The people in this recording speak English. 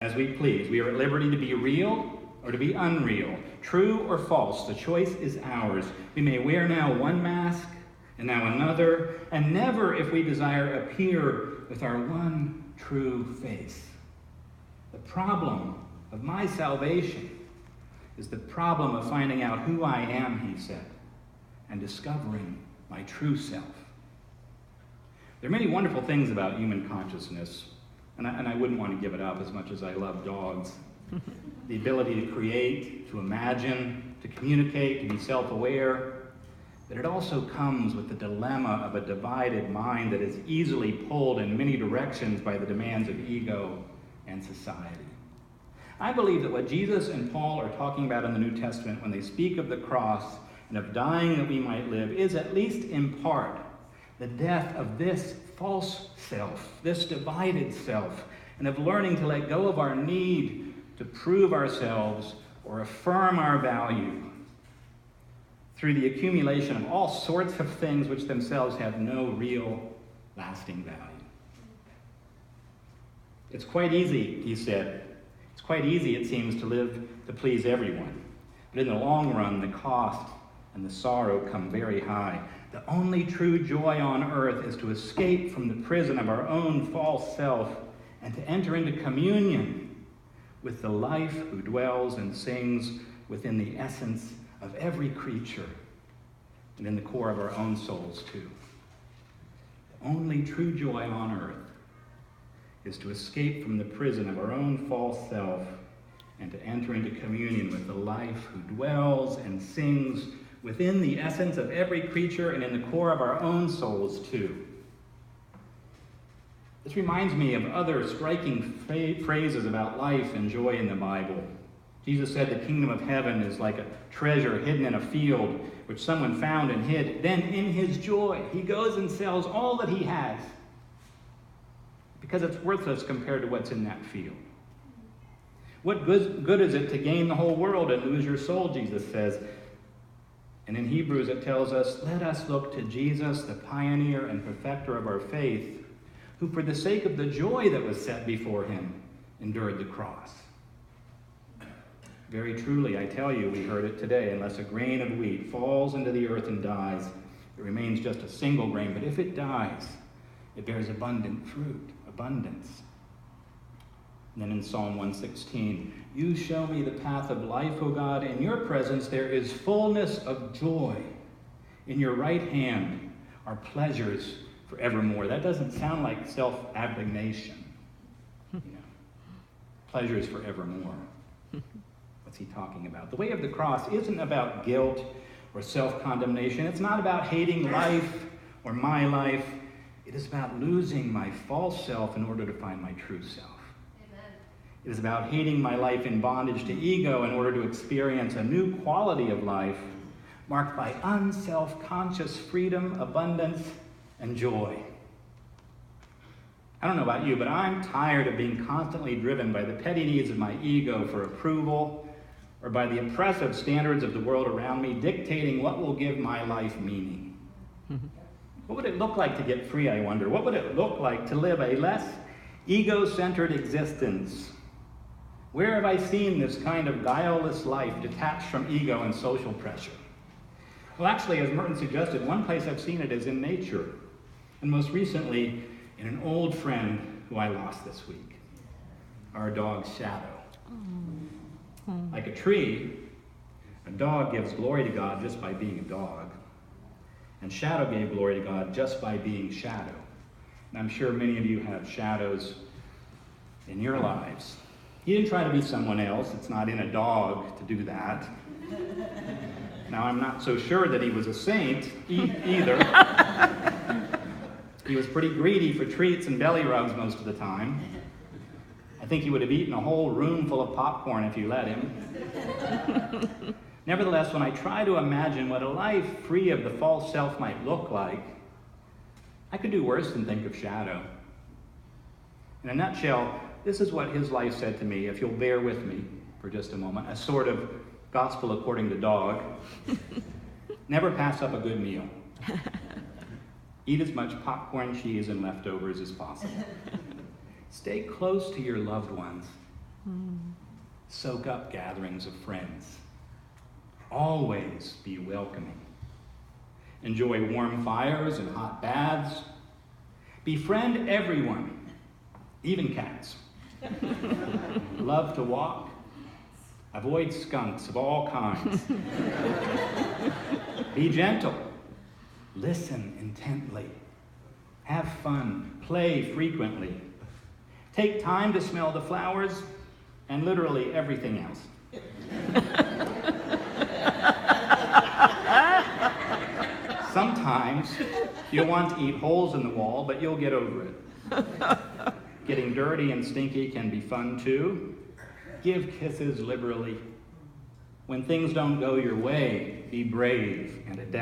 as we please. We are at liberty to be real or to be unreal, true or false. The choice is ours. We may wear now one mask and now another, and never, if we desire, appear with our one true face. The problem of my salvation is the problem of finding out who I am, he said, and discovering my true self. There are many wonderful things about human consciousness, and I wouldn't want to give it up as much as I love dogs. The ability to create, to imagine, to communicate, to be self-aware. But it also comes with the dilemma of a divided mind that is easily pulled in many directions by the demands of ego and society. I believe that what Jesus and Paul are talking about in the New Testament when they speak of the cross and of dying that we might live is, at least in part, the death of this false self, this divided self, and of learning to let go of our need to prove ourselves or affirm our value through the accumulation of all sorts of things which themselves have no real lasting value. It's quite easy, he said. It's quite easy, it seems, to live to please everyone. But in the long run, the cost and the sorrow come very high. The only true joy on earth is to escape from the prison of our own false self and to enter into communion with the life who dwells and sings within the essence of every creature and in the core of our own souls too. The only true joy on earth is to escape from the prison of our own false self and to enter into communion with the life who dwells and sings within the essence of every creature and in the core of our own souls too. This reminds me of other striking phrases about life and joy in the Bible. Jesus said the kingdom of heaven is like a treasure hidden in a field which someone found and hid. Then in his joy, he goes and sells all that he has because it's worthless compared to what's in that field. What good is it to gain the whole world and lose your soul, Jesus says. And in Hebrews it tells us, let us look to Jesus, the pioneer and perfecter of our faith, who for the sake of the joy that was set before him endured the cross. Very truly, I tell you, we heard it today, unless a grain of wheat falls into the earth and dies, it remains just a single grain. But if it dies, it bears abundant fruit, abundance. And then in Psalm 116, you show me the path of life, O God. In your presence there is fullness of joy. In your right hand are pleasures forevermore. That doesn't sound like self-abnegation. Pleasures forevermore. What's he talking about? The way of the cross isn't about guilt or self-condemnation. It's not about hating life or my life. It is about losing my false self in order to find my true self. Amen. It is about hating my life in bondage to ego in order to experience a new quality of life marked by unself-conscious freedom, abundance, and joy. I don't know about you, but I'm tired of being constantly driven by the petty needs of my ego for approval or by the oppressive standards of the world around me dictating what will give my life meaning. What would it look like to get free, I wonder? What would it look like to live a less ego-centered existence? Where have I seen this kind of guileless life detached from ego and social pressure? Well, actually, as Merton suggested, one place I've seen it is in nature, and most recently in an old friend who I lost this week, our dog Shadow. Like a tree, a dog gives glory to God just by being a dog. And Shadow gave glory to God just by being Shadow. And I'm sure many of you have shadows in your lives. He didn't try to be someone else. It's not in a dog to do that. Now, I'm not so sure that he was a saint either. He was pretty greedy for treats and belly rubs most of the time. I think he would have eaten a whole room full of popcorn if you let him. Nevertheless, when I try to imagine what a life free of the false self might look like, I could do worse than think of Shadow. In a nutshell, this is what his life said to me, if you'll bear with me for just a moment, a sort of gospel according to dog. Never pass up a good meal. Eat as much popcorn, cheese, and leftovers as possible. Stay close to your loved ones Soak up gatherings of friends. Always be welcoming. Enjoy warm fires and hot baths. Befriend everyone, even cats. Love to walk. Avoid skunks of all kinds. Be gentle. Listen intently. Have fun. Play frequently. Take time to smell the flowers and literally everything else. Sometimes you'll want to eat holes in the wall, but you'll get over it. Getting dirty and stinky can be fun too. Give kisses liberally. When things don't go your way, be brave and adapt.